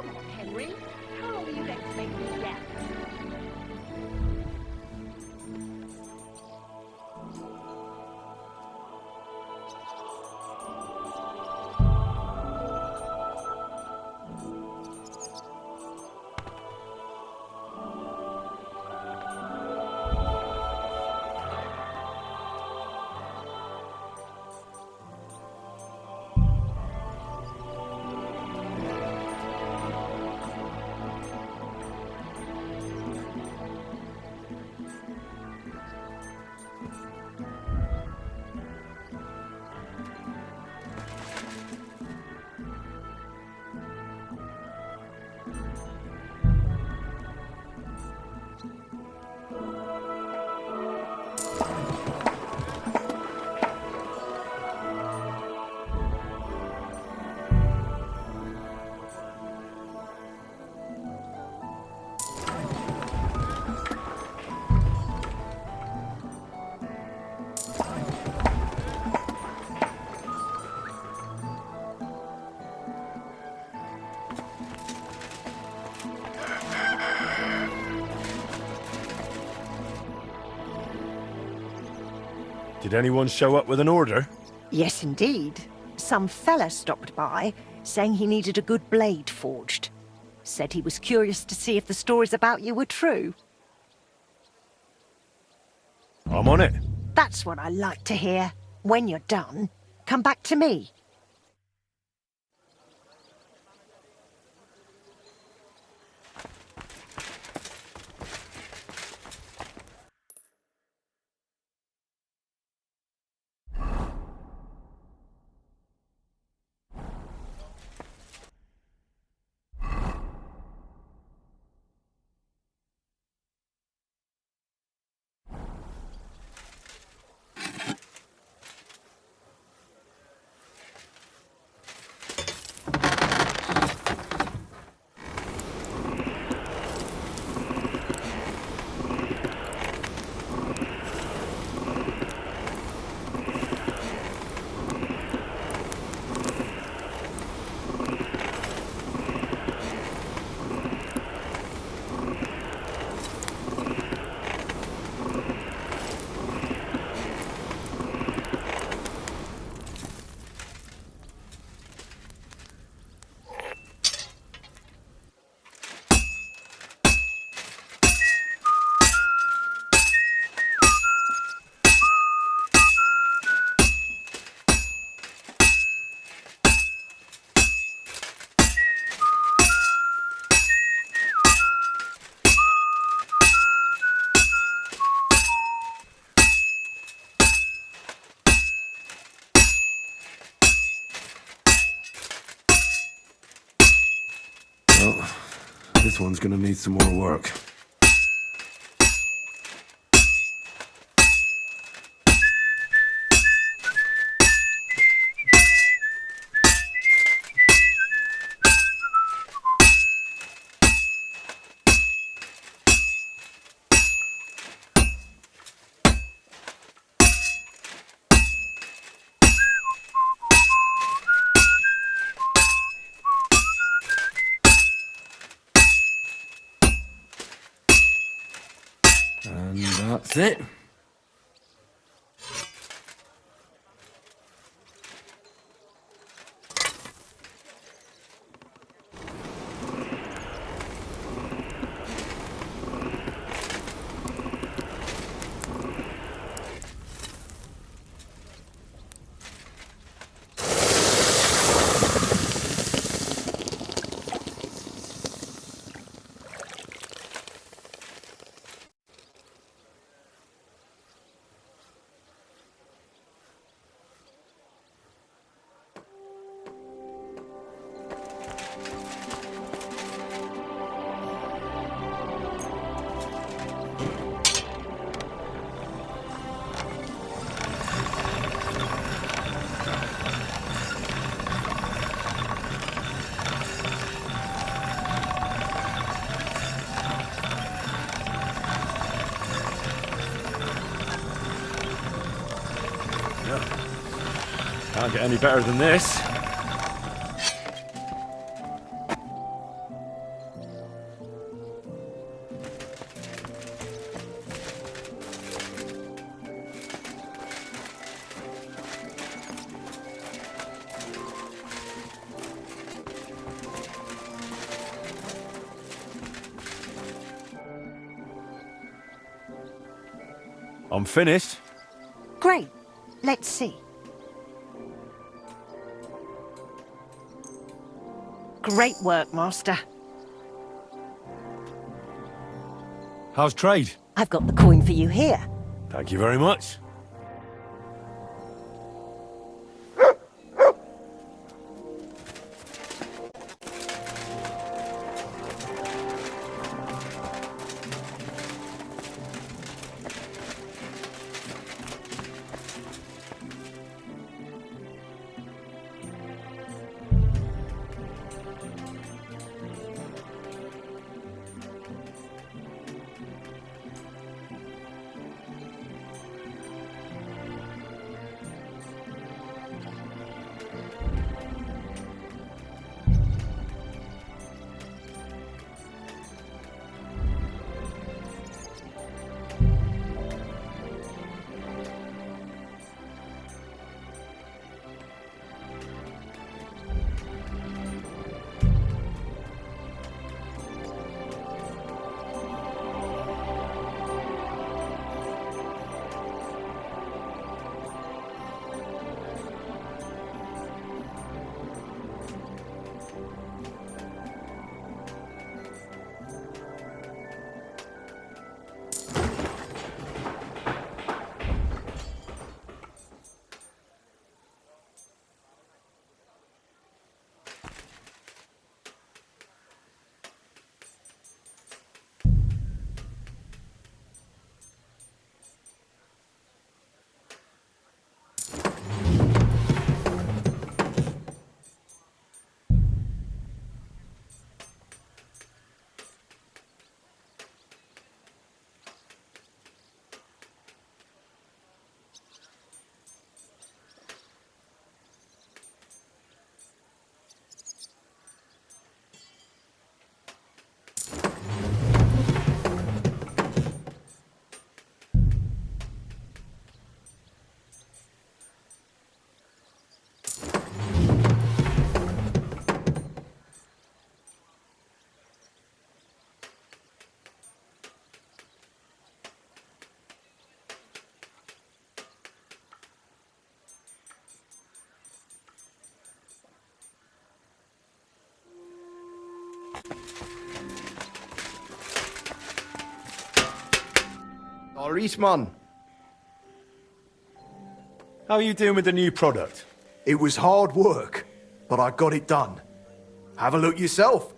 Henry, how long are you going to make me yap? Did anyone show up with an order? Yes, indeed. Some fella stopped by, saying he needed a good blade forged. Said he was curious to see if the stories about you were true. I'm on it. That's what I like to hear. When you're done, come back to me. Well, this one's gonna need some more work. And that's it. Can't get any better than this. I'm finished. Great. Let's see. Great work, Master. How's trade? I've got the coin for you here. Thank you very much. Sorry, man. How are you doing with the new product? It was hard work, but I got it done. Have a look yourself.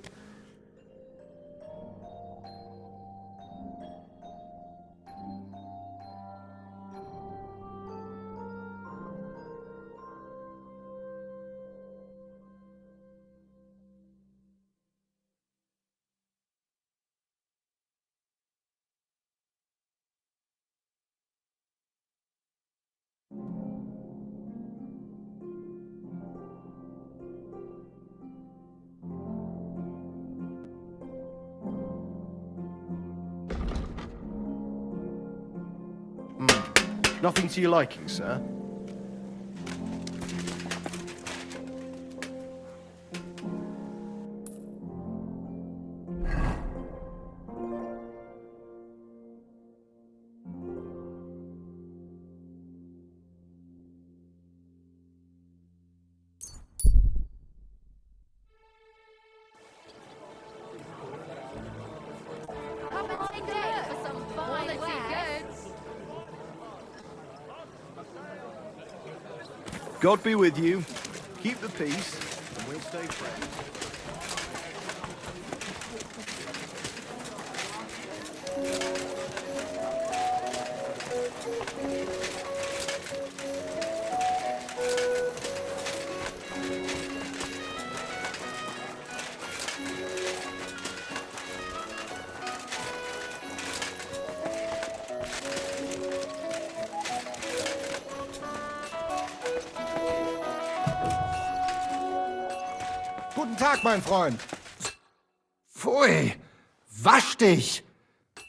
Nothing to your liking, sir? God be with you. Keep the peace, and we'll stay friends. Guten Tag, mein Freund. Pfui, wasch dich.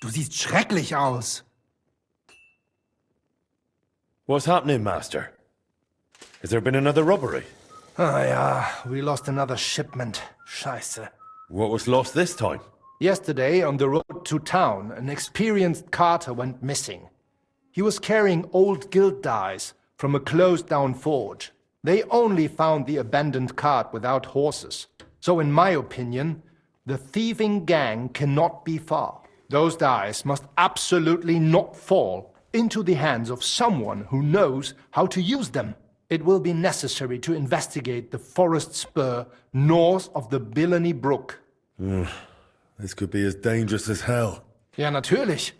Du siehst schrecklich aus. What's happening, Master? Has there been another robbery? Ah ja, we lost another shipment. Scheiße. What was lost this time? Yesterday, on the road to town, an experienced carter went missing. He was carrying old guild dice from a closed-down forge. They only found the abandoned cart without horses. So in my opinion, the thieving gang cannot be far. Those dice must absolutely not fall into the hands of someone who knows how to use them. It will be necessary to investigate the forest spur north of the Billany Brook. This could be as dangerous as hell. Ja, natürlich.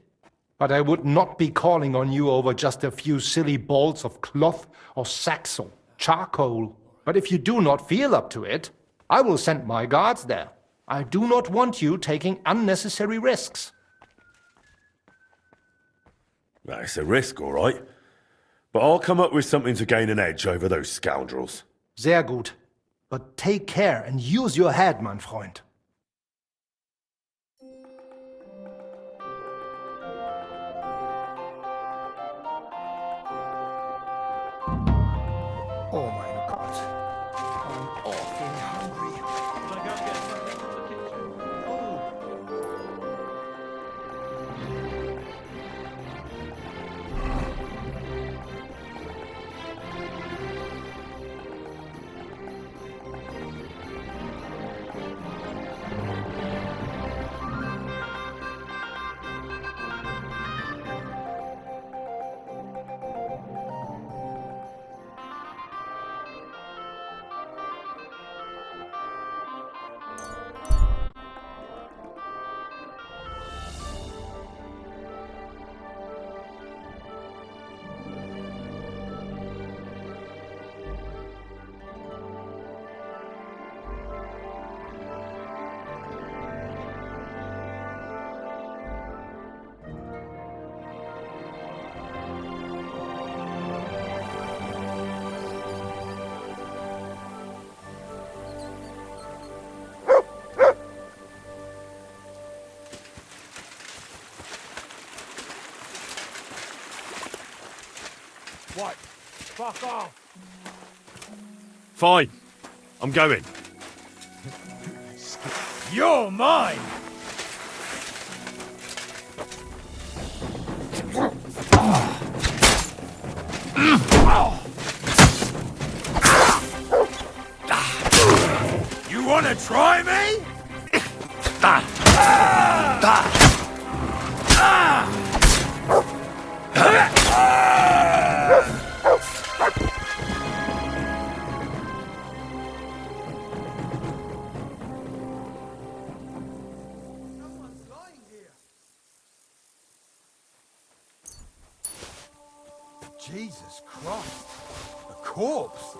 But I would not be calling on you over just a few silly balls of cloth or sacks or charcoal. But if you do not feel up to it, I will send my guards there. I do not want you taking unnecessary risks. Well, it's a risk, all right. But I'll come up with something to gain an edge over those scoundrels. Sehr gut. But take care and use your head, mein Freund. Oh mein Gott. I'm awfully hungry. Shall I go and get something from the kitchen? What? Fuck off! Fine. I'm going. You're mine! You wanna try me? Jesus Christ! A corpse!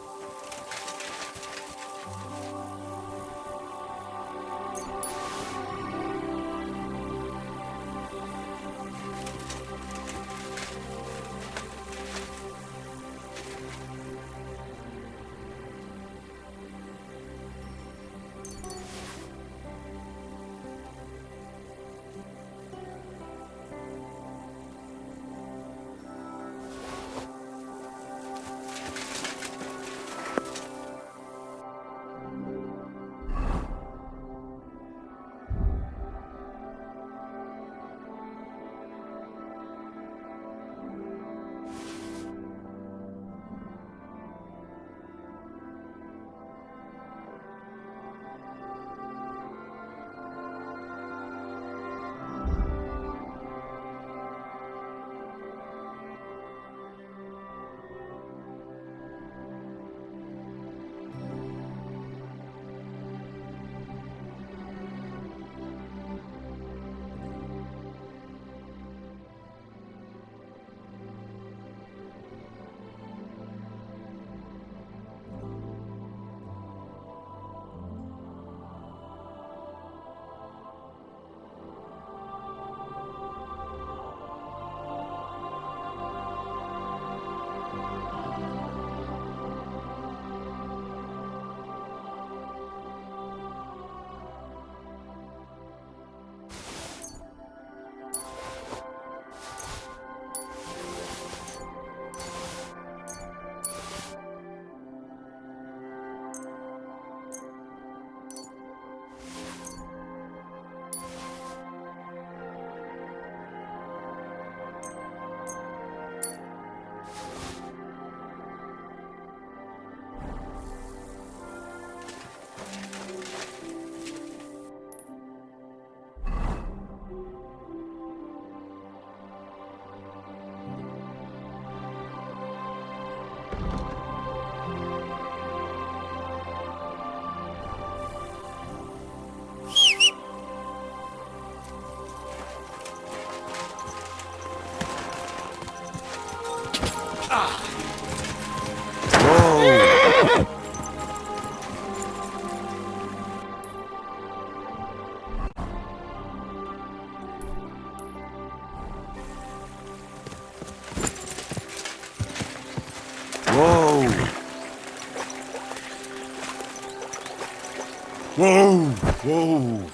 Whoa, whoa.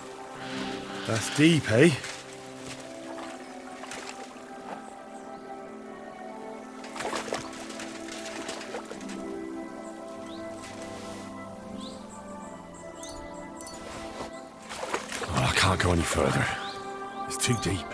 That's deep, eh? Oh, I can't go any further. It's too deep.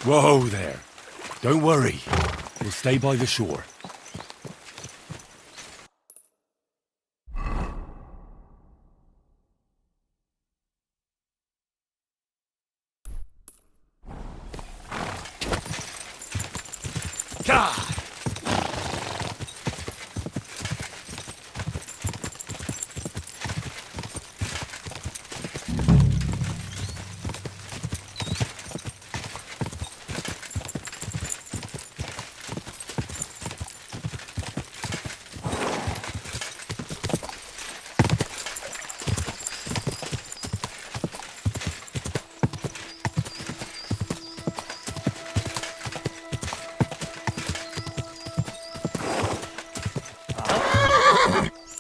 Whoa there. Don't worry. We'll stay by the shore. God!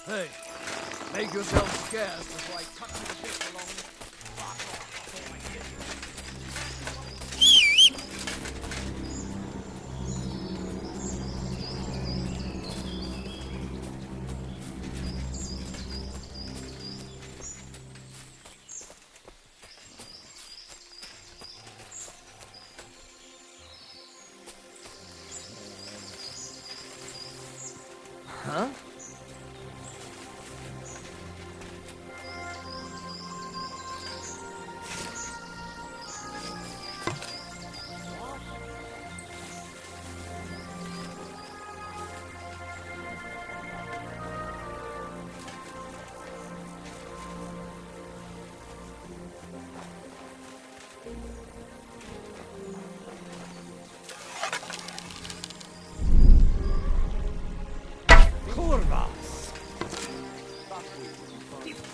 Hey, make yourself scarce before I cut you the bit along. Huh?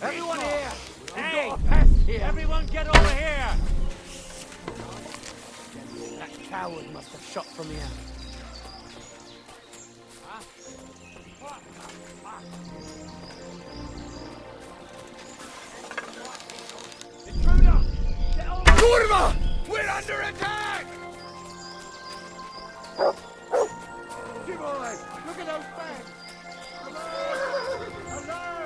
Everyone here! Hey! Got a pest here! Everyone get over here! That coward must have shot from here. Intruder! Get over here! Kurva! We're under attack! Boy, look at those bags! Alert! Alert!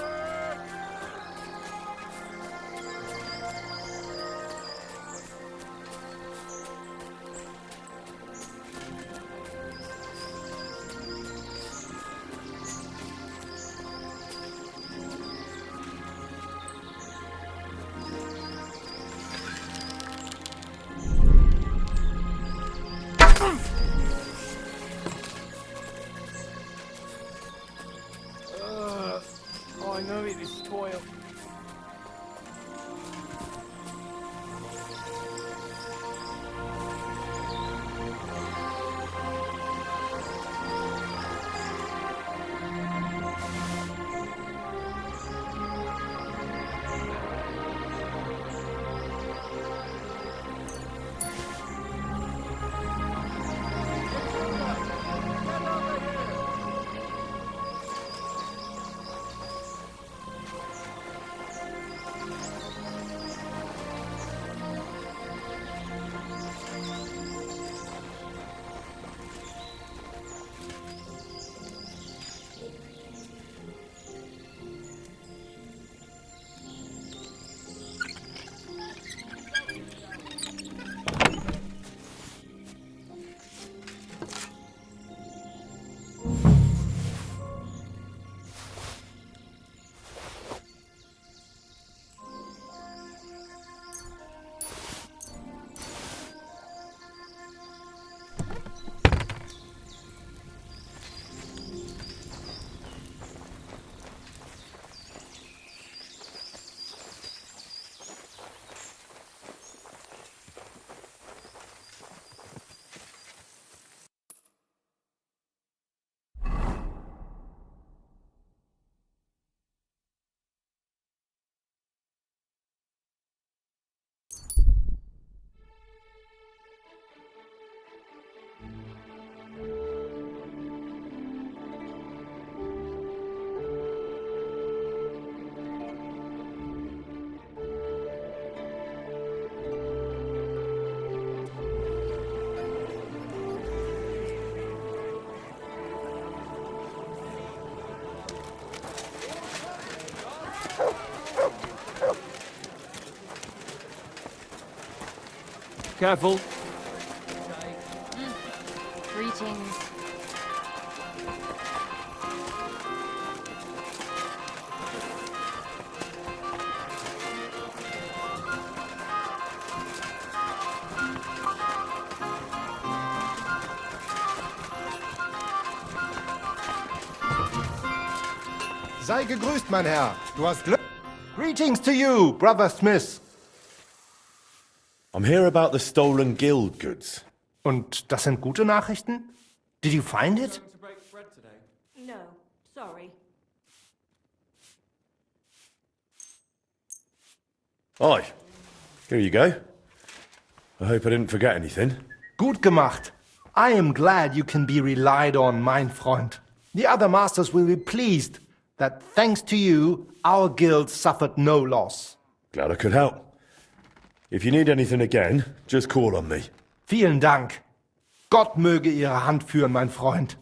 Oh, I know it is spoiled. Careful. Greetings. Sei gegrüßt, mein Herr. Du hast Glück. Greetings to you, Brother Smith. I'm here about the stolen guild goods. Und das sind gute Nachrichten? Did you find it? No, sorry. Aye. Here you go. I hope I didn't forget anything. Gut gemacht. I am glad you can be relied on, mein Freund. The other masters will be pleased that thanks to you, our guild suffered no loss. Glad I could help. If you need anything again, just call on me. Vielen Dank. Gott möge Ihre Hand führen, mein Freund.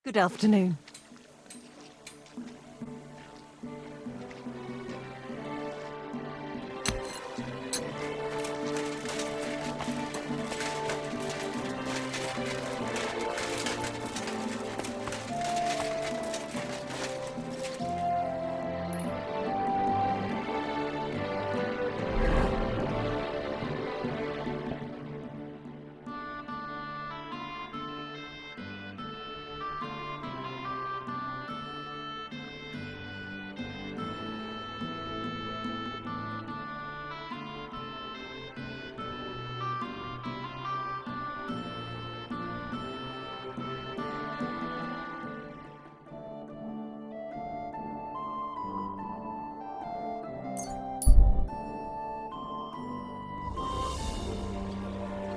Good afternoon.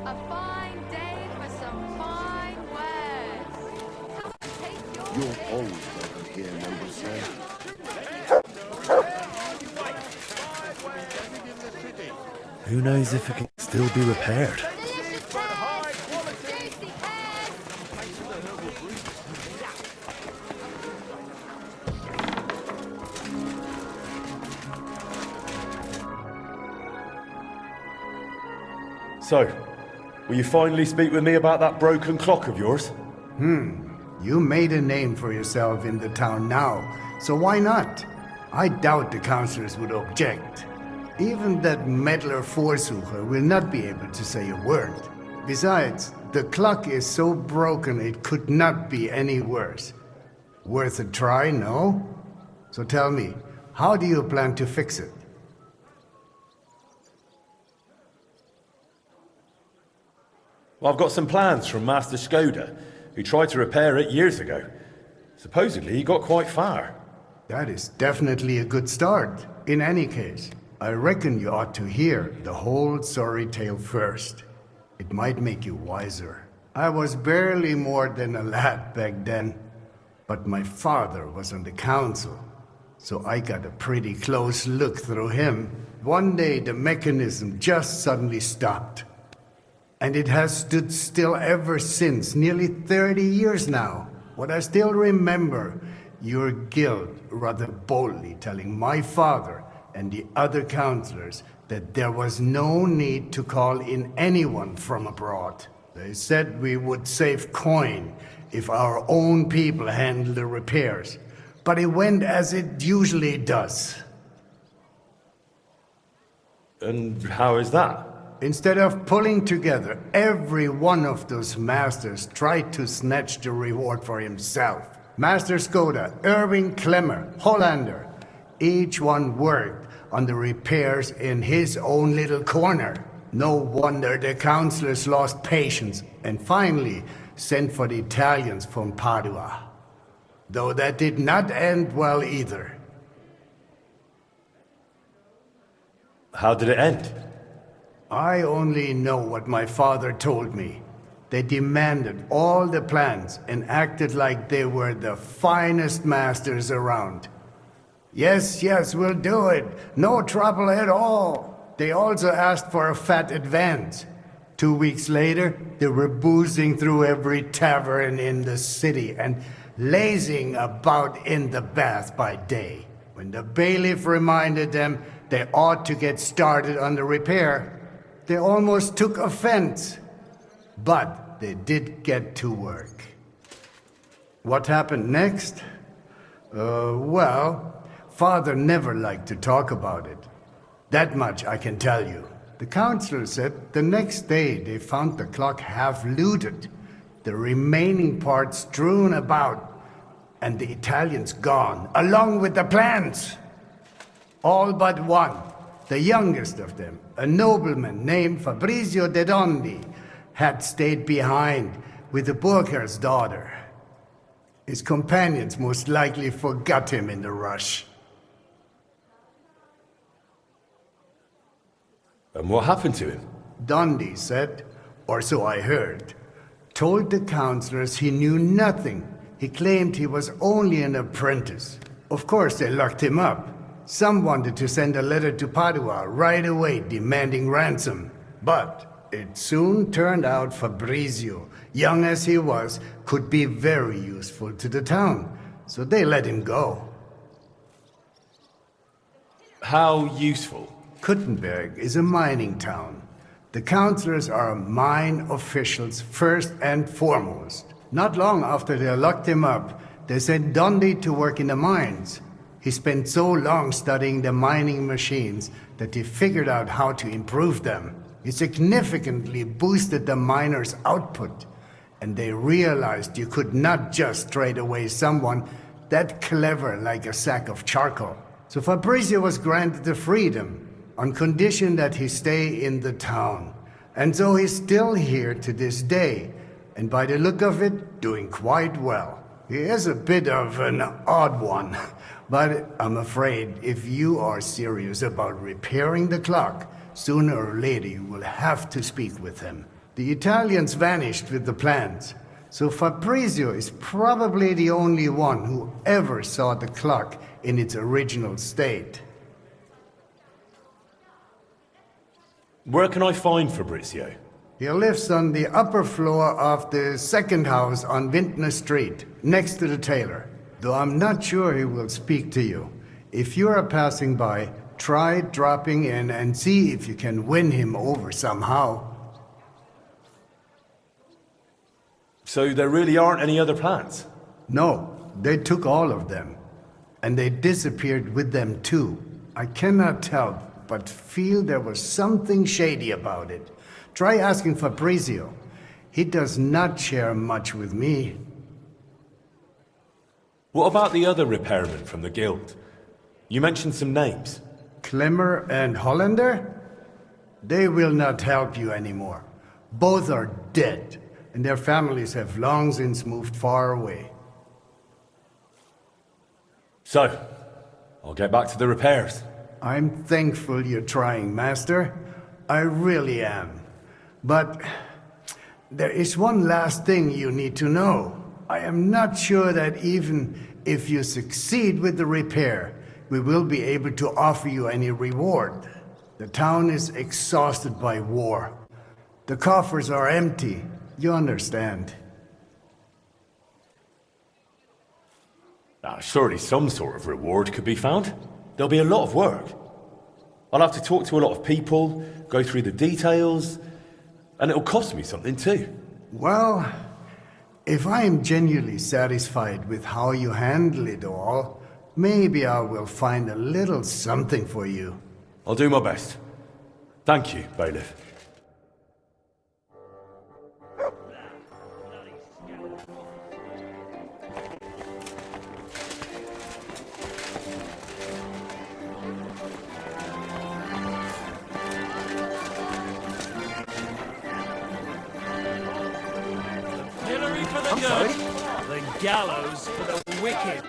A fine day for some fine words. Come take your You're pick. always welcome here, noble sir. Who knows if it can still be repaired? Delicious taste, juicy pears. So, will you finally speak with me about that broken clock of yours? You made a name for yourself in the town now, so why not? I doubt the councillors would object. Even that meddler Vorsucher will not be able to say a word. Besides, the clock is so broken it could not be any worse. Worth a try, no? So tell me, how do you plan to fix it? Well, I've got some plans from Master Skoda, who tried to repair it years ago. Supposedly, he got quite far. That is definitely a good start. In any case, I reckon you ought to hear the whole sorry tale first. It might make you wiser. I was barely more than a lad back then. But my father was on the council, so I got a pretty close look through him. One day the mechanism just suddenly stopped. And it has stood still ever since, nearly 30 years now. What I still remember, your guild rather boldly telling my father and the other counselors that there was no need to call in anyone from abroad. They said we would save coin if our own people handled the repairs. But it went as it usually does. And how is that? Instead of pulling together, every one of those masters tried to snatch the reward for himself. Master Skoda, Irving Klemmer, Hollander, each one worked on the repairs in his own little corner. No wonder the councillors lost patience and finally sent for the Italians from Padua. Though that did not end well either. How did it end? I only know what my father told me. They demanded all the plans and acted like they were the finest masters around. Yes, yes, we'll do it. No trouble at all. They also asked for a fat advance. 2 weeks later, they were boozing through every tavern in the city and lazing about in the bath by day. When the bailiff reminded them they ought to get started on the repair, they almost took offense. But they did get to work. What happened next? Well, Father never liked to talk about it. That much I can tell you. The counselor said the next day they found the clock half looted, the remaining parts strewn about, and the Italians gone, along with the plans. All but one, the youngest of them, a nobleman named Fabrizio de Dondi, had stayed behind with the Burkhar's daughter. His companions most likely forgot him in the rush. And what happened to him? Dondi said, or so I heard, told the counselors he knew nothing. He claimed he was only an apprentice. Of course, they locked him up. Some wanted to send a letter to Padua right away demanding ransom. But it soon turned out Fabrizio, young as he was, could be very useful to the town. So they let him go. How useful? Kuttenberg is a mining town. The counselors are mine officials first and foremost. Not long after they locked him up, they sent Dondi to work in the mines. He spent so long studying the mining machines that he figured out how to improve them. He significantly boosted the miners' output, and they realized you could not just trade away someone that clever like a sack of charcoal. So Fabrizio was granted the freedom, on condition that he stay in the town. And so he's still here to this day, and by the look of it, doing quite well. He is a bit of an odd one, but I'm afraid if you are serious about repairing the clock, sooner or later you will have to speak with him. The Italians vanished with the plans, so Fabrizio is probably the only one who ever saw the clock in its original state. Where can I find Fabrizio? He lives on the upper floor of the second house on Vintner Street, next to the tailor. Though I'm not sure he will speak to you. If you are passing by, try dropping in and see if you can win him over somehow. So there really aren't any other plans? No, they took all of them. And they disappeared with them too. I cannot tell, but feel there was something shady about it. Try asking Fabrizio. He does not share much with me. What about the other repairmen from the guild? You mentioned some names. Klemmer and Hollander? They will not help you anymore. Both are dead, and their families have long since moved far away. So, I'll get back to the repairs. I'm thankful you're trying, Master. I really am. But there is one last thing you need to know. I am not sure that even if you succeed with the repair, we will be able to offer you any reward. The town is exhausted by war. The coffers are empty, you understand. Surely some sort of reward could be found. There'll be a lot of work. I'll have to talk to a lot of people, go through the details, and it'll cost me something too. Well, if I am genuinely satisfied with how you handle it all, maybe I will find a little something for you. I'll do my best. Thank you, Bailiff. Pillory for the good, the gallows for the wicked.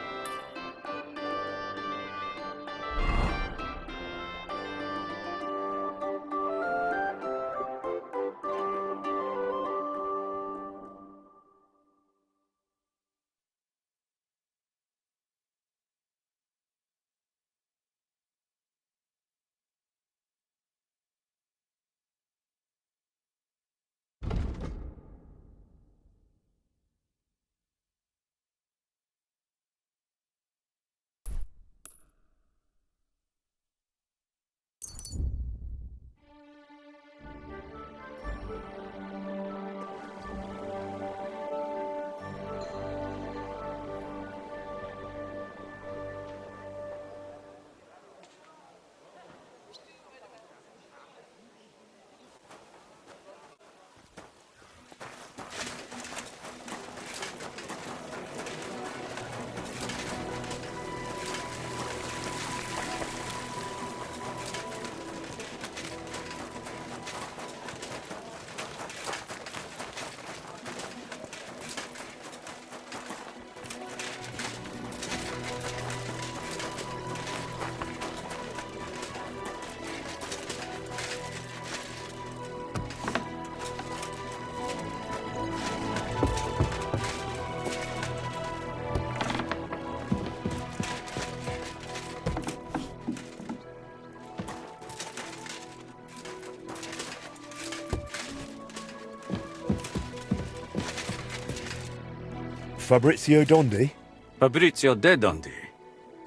Fabrizio Dondi? Fabrizio de Dondi.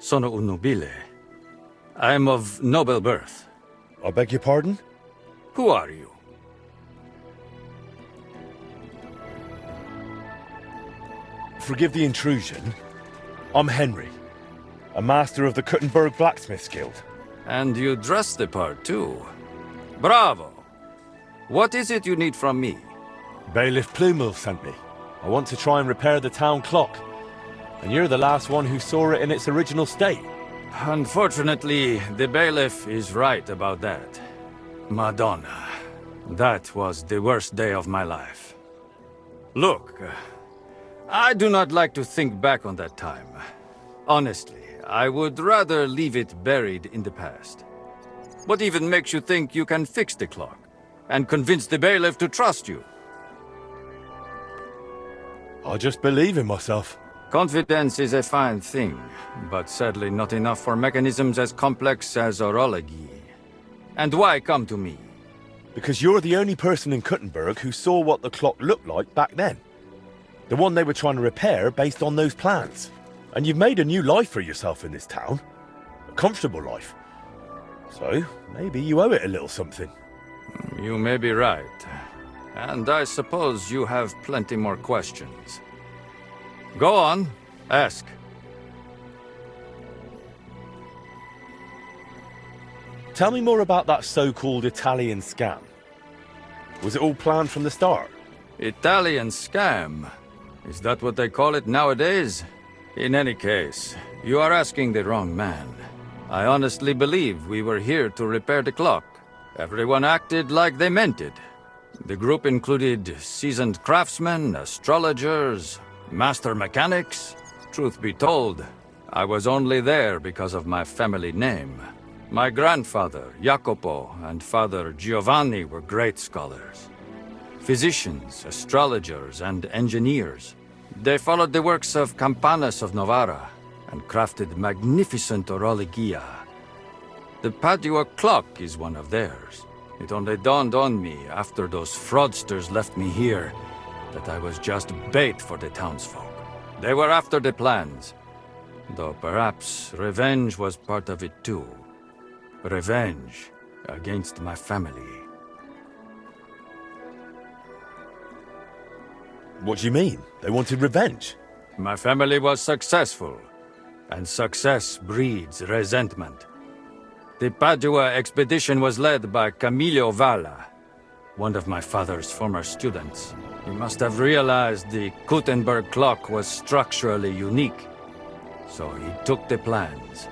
Sono un nobile. I am of noble birth. I beg your pardon? Who are you? Forgive the intrusion. I'm Henry, a master of the Kuttenberg Blacksmith's Guild. And you dress the part, too. Bravo! What is it you need from me? Bailiff Plumel sent me. I want to try and repair the town clock. And you're the last one who saw it in its original state. Unfortunately, the bailiff is right about that. Madonna. That was the worst day of my life. Look, I do not like to think back on that time. Honestly, I would rather leave it buried in the past. What even makes you think you can fix the clock? And convince the bailiff to trust you? I just believe in myself. Confidence is a fine thing, but sadly not enough for mechanisms as complex as orology. And why come to me? Because you're the only person in Kuttenberg who saw what the clock looked like back then. The one they were trying to repair based on those plans. And you've made a new life for yourself in this town. A comfortable life. So, maybe you owe it a little something. You may be right. And I suppose you have plenty more questions. Go on, ask. Tell me more about that so-called Italian scam. Was it all planned from the start? Italian scam? Is that what they call it nowadays? In any case, you are asking the wrong man. I honestly believe we were here to repair the clock. Everyone acted like they meant it. The group included seasoned craftsmen, astrologers, master mechanics. Truth be told, I was only there because of my family name. My grandfather, Jacopo, and father, Giovanni, were great scholars. Physicians, astrologers, and engineers. They followed the works of Campanus of Novara and crafted magnificent orologia. The Padua clock is one of theirs. It only dawned on me after those fraudsters left me here that I was just bait for the townsfolk. They were after the plans, though perhaps revenge was part of it too. Revenge against my family. What do you mean? They wanted revenge? My family was successful, and success breeds resentment. The Padua expedition was led by Camillo Valla, one of my father's former students. He must have realized the Gutenberg clock was structurally unique, so he took the plans.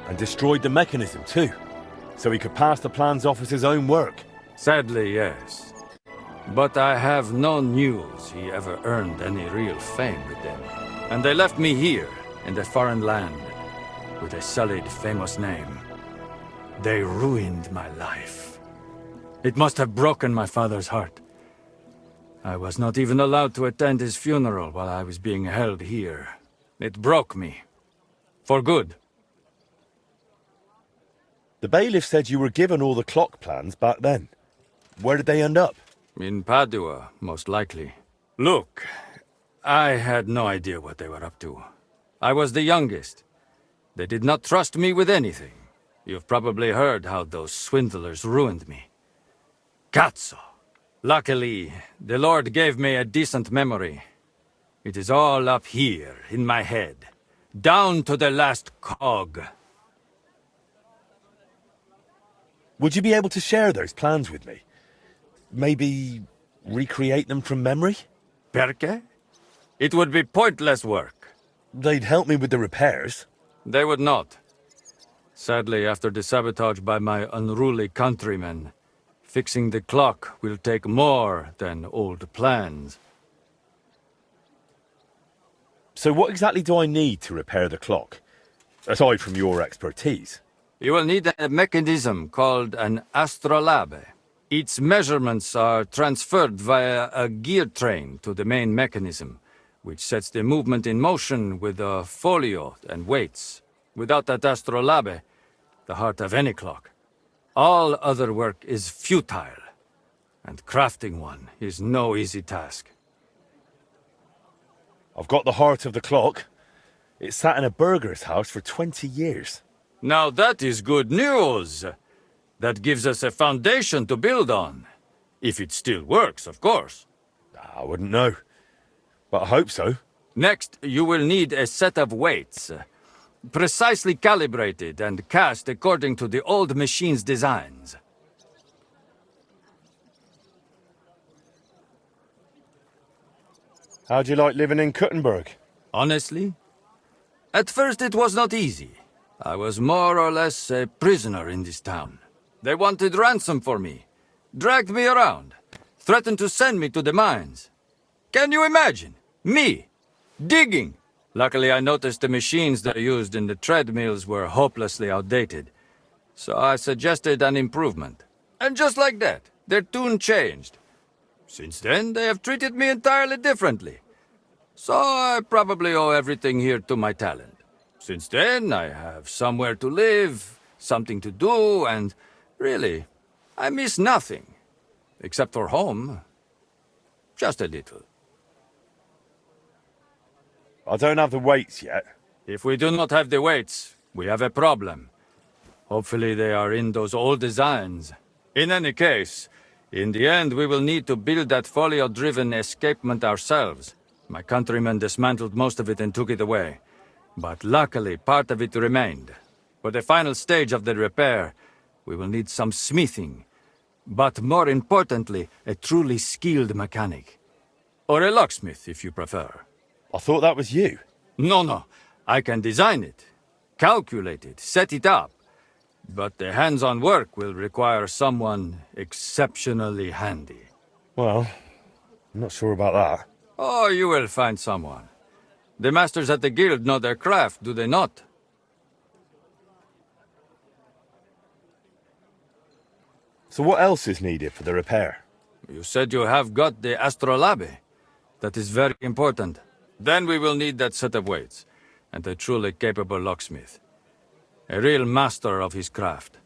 And destroyed the mechanism too, so he could pass the plans off as his own work. Sadly, yes. But I have no news he ever earned any real fame with them. And they left me here, in the foreign land, with a sullied, famous name. They ruined my life. It must have broken my father's heart. I was not even allowed to attend his funeral while I was being held here. It broke me. For good. The bailiff said you were given all the clock plans back then. Where did they end up? In Padua, most likely. Look, I had no idea what they were up to. I was the youngest. They did not trust me with anything. You've probably heard how those swindlers ruined me. Cazzo! Luckily, the Lord gave me a decent memory. It is all up here, in my head. Down to the last cog. Would you be able to share those plans with me? Maybe recreate them from memory? Perché? It would be pointless work. They'd help me with the repairs. They would not. Sadly, after the sabotage by my unruly countrymen, fixing the clock will take more than old plans. So what exactly do I need to repair the clock? Aside from your expertise. You will need a mechanism called an astrolabe. Its measurements are transferred via a gear train to the main mechanism, which sets the movement in motion with a folio and weights. Without that astrolabe, the heart of any clock, all other work is futile, and crafting one is no easy task. I've got the heart of the clock. It sat in a burgher's house for 20 years. Now that is good news! That gives us a foundation to build on. If it still works, of course. I wouldn't know, but I hope so. Next, you will need a set of weights, precisely calibrated and cast according to the old machine's designs. How'd you like living in Gutenberg? Honestly? At first it was not easy. I was more or less a prisoner in this town. They wanted ransom for me, dragged me around, threatened to send me to the mines. Can you imagine? Me, digging. Luckily I noticed the machines they used in the treadmills were hopelessly outdated. So I suggested an improvement. And just like that, their tune changed. Since then, they have treated me entirely differently. So I probably owe everything here to my talent. Since then, I have somewhere to live, something to do, and really, I miss nothing. Except for home. Just a little. I don't have the weights yet. If we do not have the weights, we have a problem. Hopefully they are in those old designs. In any case, in the end we will need to build that folio-driven escapement ourselves. My countrymen dismantled most of it and took it away. But luckily, part of it remained. For the final stage of the repair, we will need some smithing. But more importantly, a truly skilled mechanic. Or a locksmith, if you prefer. I thought that was you. No. I can design it, calculate it, set it up. But the hands-on work will require someone exceptionally handy. Well, I'm not sure about that. Oh, you will find someone. The masters at the guild know their craft, do they not? So what else is needed for the repair? You said you have got the astrolabe. That is very important. Then we will need that set of weights, and a truly capable locksmith. A real master of his craft.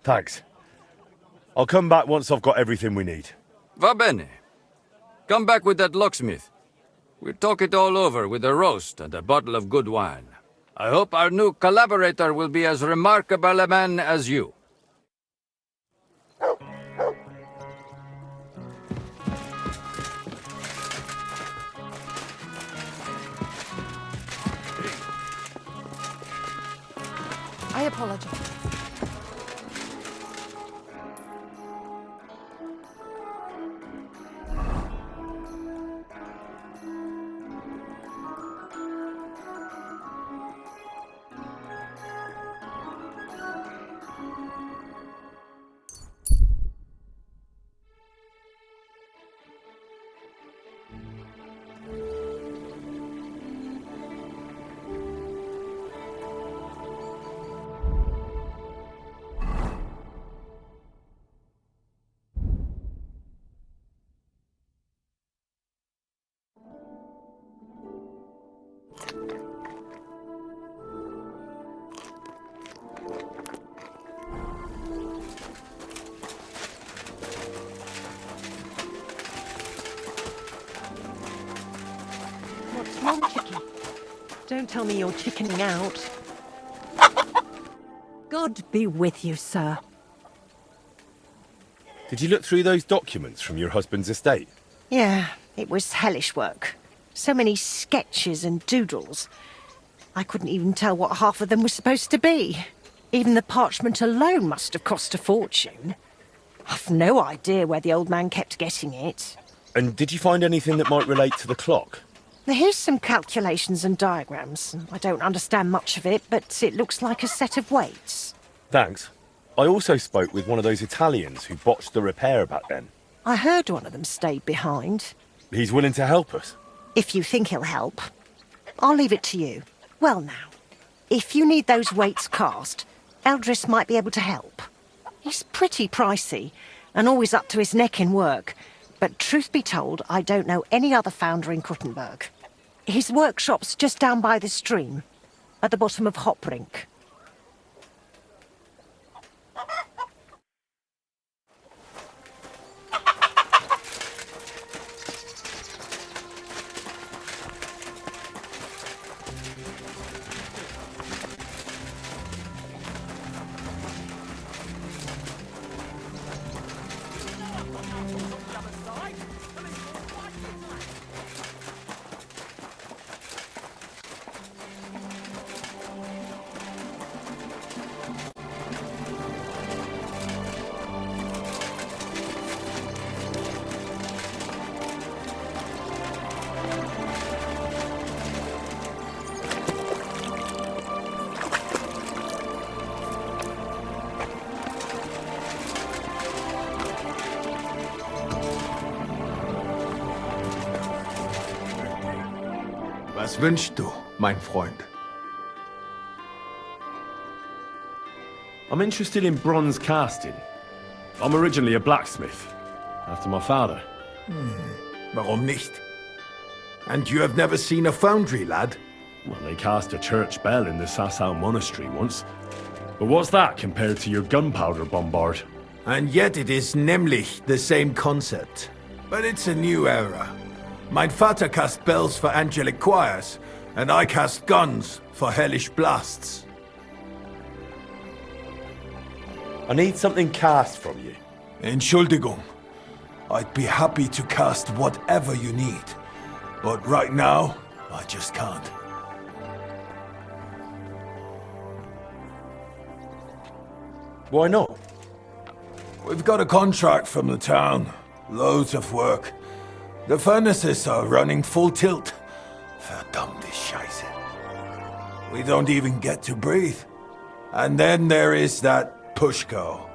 Thanks. I'll come back once I've got everything we need. Va bene. Come back with that locksmith. We'll talk it all over with a roast and a bottle of good wine. I hope our new collaborator will be as remarkable a man as you. I apologize. What's wrong, Chicken? Don't tell me you're chickening out. God be with you, sir. Did you look through those documents from your husband's estate? Yeah, it was hellish work. So many sketches and doodles. I couldn't even tell what half of them were supposed to be. Even the parchment alone must have cost a fortune. I've no idea where the old man kept getting it. And did you find anything that might relate to the clock? Here's some calculations and diagrams. I don't understand much of it, but it looks like a set of weights. Thanks. I also spoke with one of those Italians who botched the repair back then. I heard one of them stayed behind. He's willing to help us. If you think he'll help. I'll leave it to you. Well now, if you need those weights cast, Eldris might be able to help. He's pretty pricey, and always up to his neck in work. But truth be told, I don't know any other founder in Kuttenberg. His workshop's just down by the stream, at the bottom of Hoprink. Was wünschst du, mein Freund? I'm interested in bronze casting. I'm originally a blacksmith, after my father. Warum nicht? And you have never seen a foundry, lad? Well, they cast a church bell in the Sassau monastery once. But what's that compared to your gunpowder bombard? And yet it is nämlich the same concept. But it's a new era. Mein Vater cast bells for angelic choirs, and I cast guns for hellish blasts. I need something cast from you. Entschuldigung. I'd be happy to cast whatever you need. But right now, I just can't. Why not? We've got a contract from the town. Loads of work. The furnaces are running full tilt. Verdammte Scheiße. We don't even get to breathe. And then there is that Pushko.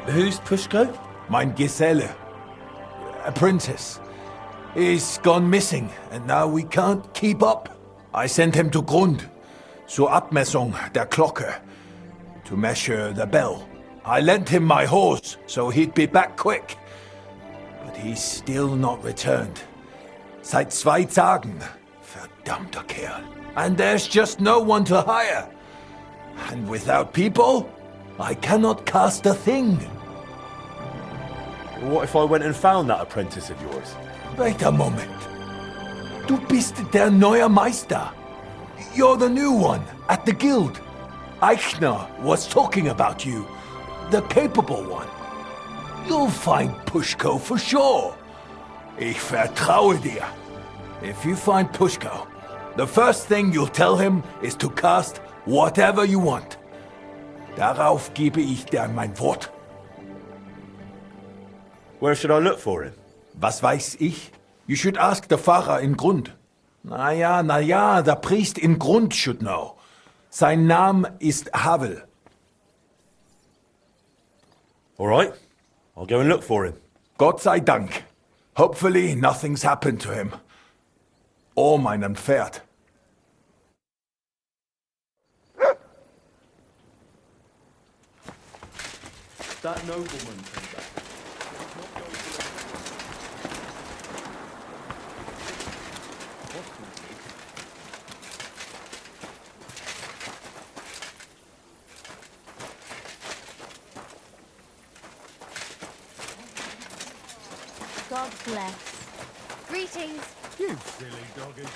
Who's Pushko? Mein Geselle. A princess. He's gone missing, and now we can't keep up. I sent him to Grund, zur Abmessung der Glocke, to measure the bell. I lent him my horse, so he'd be back quick. but he's still not returned. Seit 2 Tagen. Verdammter Kerl. And there's just no one to hire. And without people, I cannot cast a thing. What if I went and found that apprentice of yours? Wait a moment. Du bist der neue Meister. You're the new one at the guild. Eichner was talking about you. The capable one. You'll find Pushko for sure. Ich vertraue dir. If you find Pushko, the first thing you'll tell him is to cast whatever you want. Darauf gebe ich dir mein Wort. Where should I look for him? Was weiß ich? You should ask the Pfarrer in Grund. Na ja, der Priest in Grund should know. Sein Name ist Havel. All right, I'll go and look for him. Gott sei Dank. Hopefully nothing's happened to him. Or meinem Pferd. That nobleman came back. God bless. Greetings. You silly doggy.